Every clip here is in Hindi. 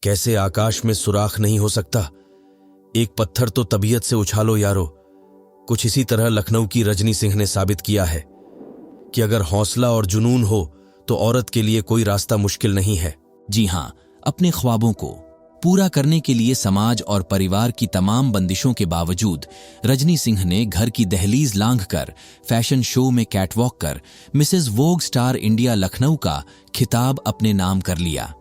कैसे आकाश में सुराख नहीं हो सकता? एक पत्थर तो तबीयत से उछालो यारो। कुछ इसी तरह लखनऊ की रजनी सिंह ने साबित किया है कि अगर हौसला और जुनून हो तो औरत के लिए कोई रास्ता मुश्किल नहीं है। जी हाँ, अपने ख्वाबों को पूरा करने के लिए समाज और परिवार की तमाम बंदिशों के बावजूद रजनी सिंह ने घर की दहलीज लांघकर फैशन शो में कैटवॉक कर मिसेज वोग स्टार इंडिया लखनऊ का खिताब अपने नाम कर लिया।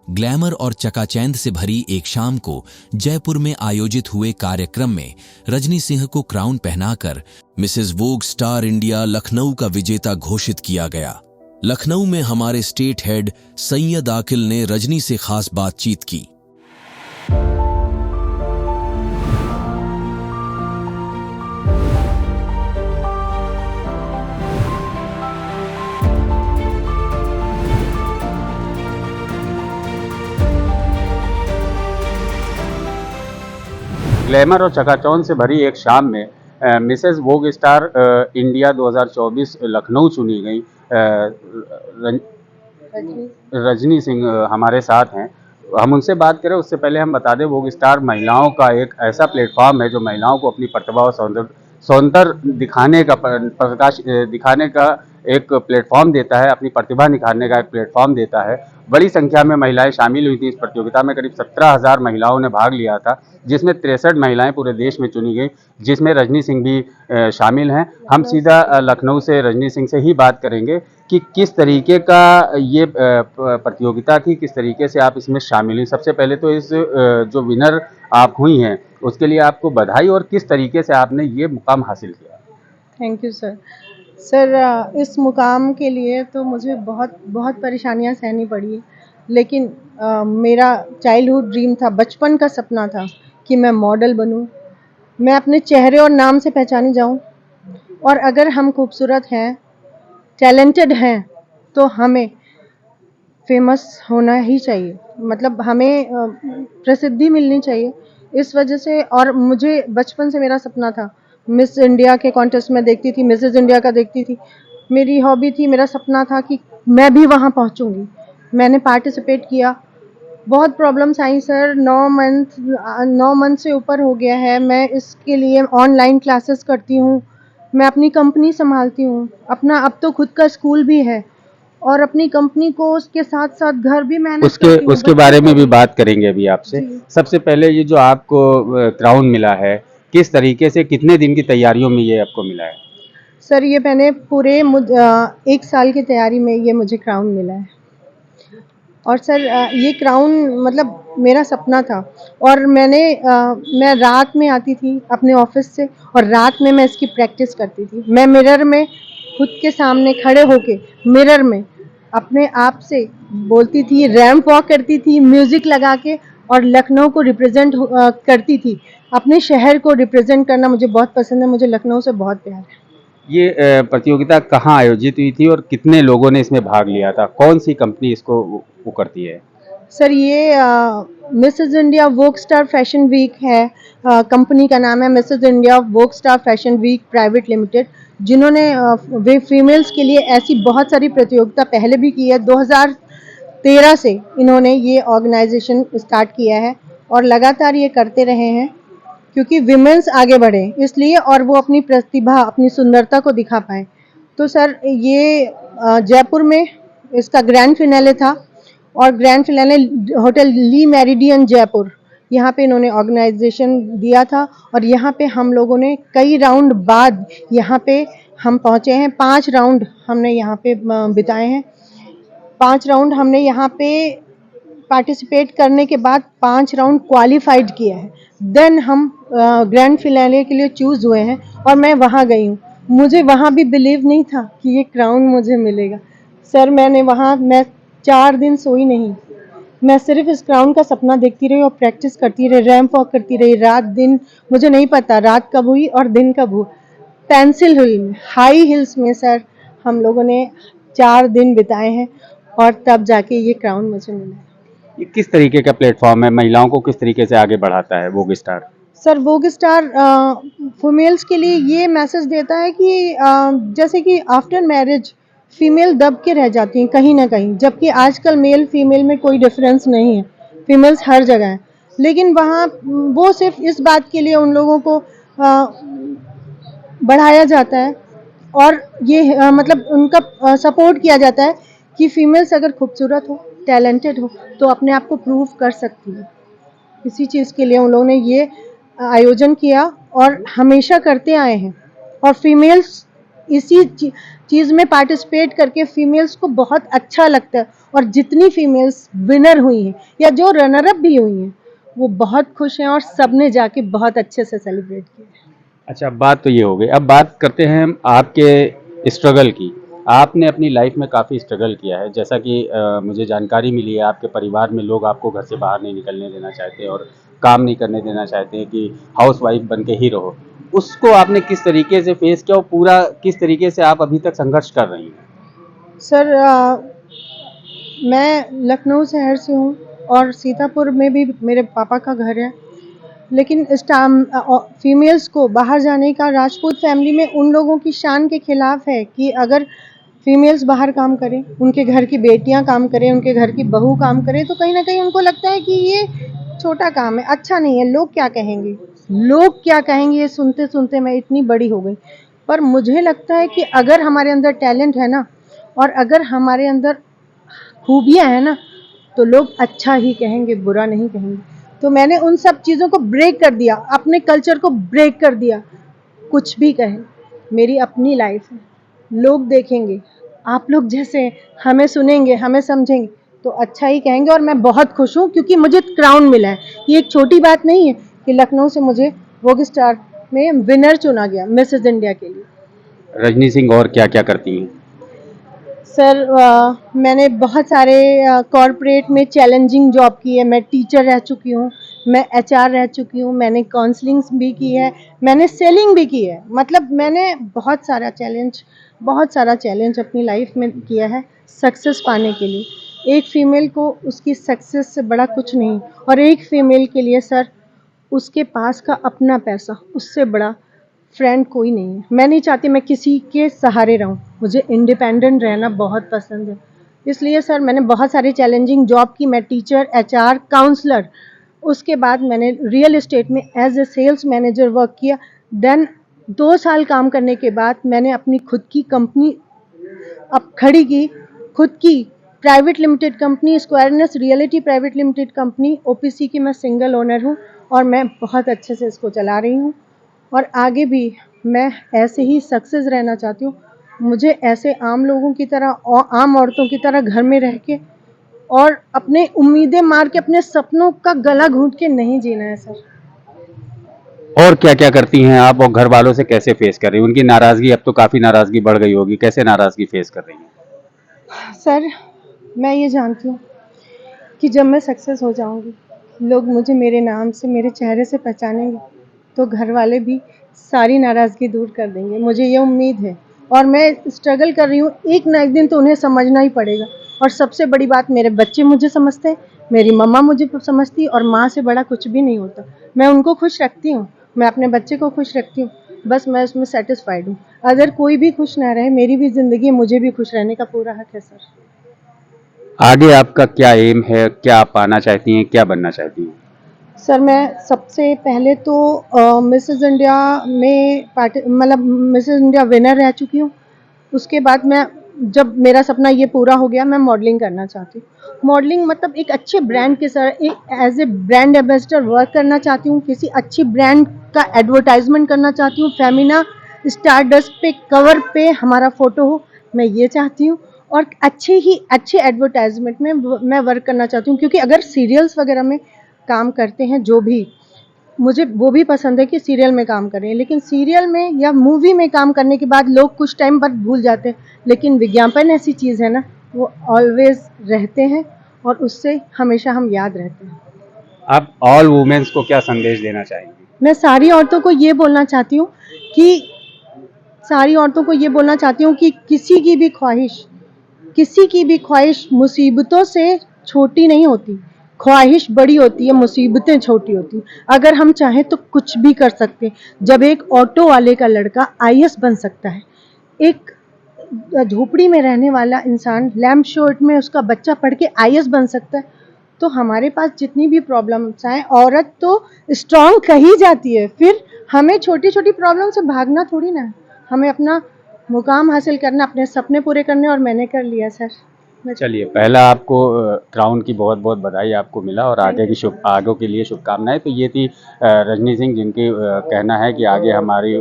ग्लैमर और चकाचैंद से भरी एक शाम को जयपुर में आयोजित हुए कार्यक्रम में रजनी सिंह को क्राउन पहनाकर मिसेज वोग स्टार इंडिया लखनऊ का विजेता घोषित किया गया। लखनऊ में हमारे स्टेट हेड सैयद आकिल ने रजनी से खास बातचीत की। ग्लैमर और चकाचौंध से भरी एक शाम में मिसेज वोग स्टार इंडिया 2024 लखनऊ चुनी गई। रजनी सिंह हमारे साथ हैं। हम उनसे बात करें उससे पहले हम बता दें, वोग स्टार महिलाओं का एक ऐसा प्लेटफॉर्म है जो महिलाओं को अपनी प्रतिभा और सौंदर्य दिखाने का एक प्लेटफॉर्म देता है, अपनी प्रतिभा निखारने का एक प्लेटफॉर्म देता है। बड़ी संख्या में महिलाएं शामिल हुई थी इस प्रतियोगिता में। करीब 17,000 महिलाओं ने भाग लिया था, जिसमें 63 महिलाएं पूरे देश में चुनी गई, जिसमें रजनी सिंह भी शामिल हैं। हम सीधा लखनऊ से रजनी सिंह से ही बात करेंगे कि किस तरीके का ये प्रतियोगिता थी, किस तरीके से आप इसमें शामिल हुई। सबसे पहले तो इस जो विनर आप हुई हैं उसके लिए आपको बधाई, और किस तरीके से आपने ये मुकाम हासिल किया। Thank you sir. सर, इस मुकाम के लिए तो मुझे बहुत बहुत परेशानियां सहनी पड़ी, लेकिन मेरा चाइल्डहुड ड्रीम था, बचपन का सपना था कि मैं मॉडल बनूं, मैं अपने चेहरे और नाम से पहचानी जाऊं। और अगर हम खूबसूरत हैं, टैलेंटेड हैं, तो हमें फेमस होना ही चाहिए, मतलब हमें प्रसिद्धि मिलनी चाहिए। इस वजह से, और मुझे बचपन से मेरा सपना था, मिस इंडिया के कॉन्टेस्ट में देखती थी, मिसेज इंडिया का देखती थी, मेरी हॉबी थी, मेरा सपना था कि मैं भी वहाँ पहुँचूँगी। मैंने पार्टिसिपेट किया, बहुत प्रॉब्लम्स आई सर। 9 मंथ से ऊपर हो गया है। मैं इसके लिए ऑनलाइन क्लासेस करती हूँ, मैं अपनी कंपनी संभालती हूँ, अपना अब तो खुद का स्कूल भी है, और अपनी कंपनी को उसके साथ साथ घर भी मैनेज करती हूँ। उसके बारे में भी बात करेंगे अभी आपसे। सबसे पहले ये जो आपको क्राउन मिला है, किस तरीके से, कितने दिन की तैयारियों में ये आपको मिला है? सर, ये मैंने पूरे 1 साल की तैयारी में ये मुझे क्राउन मिला है। और सर, ये क्राउन मतलब मेरा सपना था, और मैं रात में आती थी अपने ऑफिस से, और रात में मैं इसकी प्रैक्टिस करती थी। मैं मिरर में खुद के सामने खड़े होके मिरर में अपने आप से बोलती थी, रैंप वॉक करती थी म्यूजिक लगा के, और लखनऊ को रिप्रेजेंट करती थी। अपने शहर को रिप्रेजेंट करना मुझे बहुत पसंद है, मुझे लखनऊ से बहुत प्यार है। ये प्रतियोगिता कहाँ आयोजित हुई थी और कितने लोगों ने इसमें भाग लिया था? कौन सी कंपनी इसको वो करती है? सर, ये Mrs India Vogue star fashion week है। कंपनी का नाम है Mrs India Vogue star fashion week private limited, जिन्होंने वे फीमेल्स के लिए ऐसी बहुत सारी प्रतियोगिता पहले भी की है। 2013 से इन्होंने ये ऑर्गेनाइजेशन स्टार्ट किया है, और लगातार ये करते रहे हैं, क्योंकि विमेंस आगे बढ़े इसलिए, और वो अपनी प्रतिभा, अपनी सुंदरता को दिखा पाए। तो सर, ये जयपुर में इसका ग्रैंड फिनाले था, और ग्रैंड फिनाले होटल ली मेरिडियन जयपुर, यहाँ पे इन्होंने ऑर्गेनाइजेशन दिया था, और यहाँ पे हम लोगों ने कई राउंड बाद यहाँ पे हम पहुँचे हैं। 5 राउंड हमने यहाँ पे बिताए हैं। 5 राउंड हमने यहाँ पे पार्टिसिपेट करने के बाद 5 राउंड क्वालिफाइड किया है। देन हम ग्रैंड फिनाले के लिए चूज़ हुए हैं, और मैं वहाँ गई हूँ। मुझे वहाँ भी बिलीव नहीं था कि ये क्राउन मुझे मिलेगा। सर, मैं 4 दिन सोई नहीं। मैं सिर्फ इस क्राउन का सपना देखती रही और प्रैक्टिस करती रही, रैंप वॉक करती रही, रात दिन, मुझे नहीं पता रात कब हुई और दिन कब हुआ। पेंसिल हिल में, हाई हिल्स में सर, हम लोगों ने 4 दिन बिताए हैं, और तब जाके ये क्राउन मुझे मिला। ये किस तरीके का प्लेटफॉर्म है, महिलाओं को किस तरीके से आगे बढ़ाता है वोग स्टार? सर, वोग स्टार फीमेल्स के लिए ये मैसेज देता है कि जैसे कि आफ्टर मैरिज फीमेल दब के रह जाती हैं कहीं ना कहीं, जबकि आजकल मेल फीमेल में कोई डिफरेंस नहीं है। फीमेल्स हर जगह हैं, लेकिन वहाँ वो सिर्फ इस बात के लिए उन लोगों को बढ़ाया जाता है और ये मतलब उनका सपोर्ट किया जाता है कि फीमेल्स अगर खूबसूरत हो, टैलेंटेड हो, तो अपने आप को प्रूव कर सकती है। इसी चीज़ के लिए उन लोगों ने ये आयोजन किया और हमेशा करते आए हैं। और फीमेल्स इसी चीज़ में पार्टिसिपेट करके फीमेल्स को बहुत अच्छा लगता है, और जितनी फीमेल्स विनर हुई हैं या जो रनर अप भी हुई हैं वो बहुत खुश हैं और सब ने जाके बहुत अच्छे से सेलिब्रेट किया। अच्छा, बात तो ये हो गई, अब बात करते हैं हम आपके स्ट्रगल की। आपने अपनी लाइफ में काफ़ी स्ट्रगल किया है, जैसा कि मुझे जानकारी मिली है आपके परिवार में लोग आपको घर से बाहर नहीं निकलने देना चाहते और काम नहीं करने देना चाहते हैं कि हाउस वाइफ बन के ही रहो। उसको आपने किस तरीके से फेस किया और पूरा किस तरीके से आप अभी तक संघर्ष कर रही हैं? सर मैं लखनऊ शहर से हूँ और सीतापुर में भी मेरे पापा का घर है, लेकिन इस टाइम फीमेल्स को बाहर जाने का राजपूत फैमिली में उन लोगों की शान के खिलाफ है कि अगर फीमेल्स बाहर काम करें, उनके घर की बेटियां काम करें, उनके घर की बहू काम करें, तो कहीं ना कहीं उनको लगता है कि ये छोटा काम है, अच्छा नहीं है, लोग क्या कहेंगे, लोग क्या कहेंगे, ये सुनते सुनते मैं इतनी बड़ी हो गई। पर मुझे लगता है कि अगर हमारे अंदर टैलेंट है ना, और अगर हमारे अंदर खूबियाँ हैं ना, तो लोग अच्छा ही कहेंगे, बुरा नहीं कहेंगे। तो मैंने उन सब चीज़ों को ब्रेक कर दिया, अपने कल्चर को ब्रेक कर दिया। कुछ भी कहें, मेरी अपनी लाइफ है, लोग देखेंगे, आप लोग जैसे हमें सुनेंगे, हमें समझेंगे, तो अच्छा ही कहेंगे। और मैं बहुत खुश हूँ क्योंकि मुझे क्राउन मिला है। ये एक छोटी बात नहीं है कि लखनऊ से मुझे वोग स्टार में विनर चुना गया मिसेज इंडिया के लिए। रजनी सिंह और क्या क्या करती हैं? सर मैंने बहुत सारे कॉरपोरेट में चैलेंजिंग जॉब की है। मैं टीचर रह चुकी हूँ, मैं एचआर रह चुकी हूँ, मैंने काउंसलिंग भी की है, मैंने सेलिंग भी की है। मतलब मैंने बहुत सारा चैलेंज अपनी लाइफ में किया है सक्सेस पाने के लिए। एक फीमेल को उसकी सक्सेस से बड़ा कुछ नहीं, और एक फीमेल के लिए सर उसके पास का अपना पैसा उससे बड़ा फ्रेंड कोई नहीं है। मैं नहीं चाहती मैं किसी के सहारे रहूं, मुझे इंडिपेंडेंट रहना बहुत पसंद है। इसलिए सर मैंने बहुत सारी चैलेंजिंग जॉब की। मैं टीचर, एचआर, काउंसलर, उसके बाद मैंने रियल एस्टेट में as a sales manager work किया। देन 2 साल काम करने के बाद मैंने अपनी खुद की कंपनी अब खड़ी की, खुद की private limited company, squareness reality private limited company, OPC की मैं सिंगल ओनर हूँ और मैं बहुत अच्छे से इसको चला रही हूँ। और आगे भी मैं ऐसे ही सक्सेस रहना चाहती हूँ। मुझे ऐसे आम लोगों की तरह और आम औरतों की तरह घर में रह के और अपने उम्मीदें मार के अपने सपनों का गला घूंट के नहीं जीना है सर। और क्या क्या करती हैं आप और घर वालों से कैसे फेस कर रही हैं? उनकी नाराज़गी, अब तो काफ़ी नाराज़गी बढ़ गई होगी, कैसे नाराज़गी फेस कर रही हैं? सर मैं ये जानती हूँ कि जब मैं सक्सेस हो जाऊँगी, लोग मुझे मेरे नाम से, मेरे चेहरे से पहचानेंगे, तो घर वाले भी सारी नाराज़गी दूर कर देंगे, मुझे ये उम्मीद है। और मैं स्ट्रगल कर रही हूँ, एक ना एक दिन तो उन्हें समझना ही पड़ेगा। और सबसे बड़ी बात, मेरे बच्चे मुझे समझते हैं, मेरी मम्मा मुझे समझती, और माँ से बड़ा कुछ भी नहीं होता। मैं उनको खुश रखती हूँ, मैं अपने बच्चे को खुश रखती हूँ, बस मैं उसमें सेटिस्फाइड हूँ। अगर कोई भी खुश ना रहे, मेरी भी ज़िंदगी है, मुझे भी खुश रहने का पूरा हक है सर। आगे आपका क्या एम है? क्या आप पाना चाहती हैं? क्या बनना चाहती हैं? सर मैं सबसे पहले तो मिसेस इंडिया में मतलब मिसेस इंडिया विनर रह चुकी हूँ। उसके बाद मैं, जब मेरा सपना ये पूरा हो गया, मैं मॉडलिंग करना चाहती हूँ। मॉडलिंग मतलब एक अच्छे ब्रांड के साथ एक as a brand ambassador work करना चाहती हूँ। किसी अच्छी ब्रांड का एडवर्टाइजमेंट करना चाहती हूँ। फेमिना स्टारडस्ट पे कवर पे हमारा फ़ोटो हो, मैं ये चाहती हूँ। और अच्छे एडवर्टाइजमेंट में मैं वर्क करना चाहती हूँ, क्योंकि अगर सीरियल्स वगैरह में काम करते हैं जो भी, मुझे वो भी पसंद है कि सीरियल में काम करें, लेकिन सीरियल में या मूवी में काम करने के बाद लोग कुछ टाइम बाद भूल जाते हैं, लेकिन विज्ञापन ऐसी चीज़ है ना, वो ऑलवेज रहते हैं और उससे हमेशा हम याद रहते हैं। आप ऑल वुमेन्स को क्या संदेश देना चाहेंगे? मैं सारी औरतों को ये बोलना चाहती हूँ कि किसी की भी ख्वाहिश मुसीबतों से छोटी नहीं होती। ख्वाहिश बड़ी होती है, मुसीबतें छोटी होती हैं। अगर हम चाहें तो कुछ भी कर सकते हैं। जब एक ऑटो वाले का लड़का आईएएस बन सकता है, एक झोपड़ी में रहने वाला इंसान लैम्प शॉट में उसका बच्चा पढ़ के आईएएस बन सकता है, तो हमारे पास जितनी भी प्रॉब्लम्स आए, औरत तो स्ट्रांग कही जाती है, फिर हमें छोटी छोटी प्रॉब्लम से भागना थोड़ी ना, हमें अपना मुकाम हासिल करना, अपने सपने पूरे करने, और मैंने कर लिया सर। चलिए, पहला आपको क्राउन की बहुत बहुत बधाई आपको मिला और आगे के लिए शुभकामनाएं। तो ये थी रजनी सिंह, जिनकी कहना है कि आगे हमारी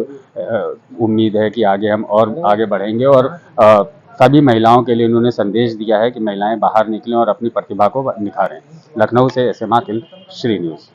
उम्मीद है कि आगे हम और आगे बढ़ेंगे, और सभी महिलाओं के लिए उन्होंने संदेश दिया है कि महिलाएं बाहर निकलें और अपनी प्रतिभा को निखारें। लखनऊ से एस एम आकिल, श्री न्यूज़।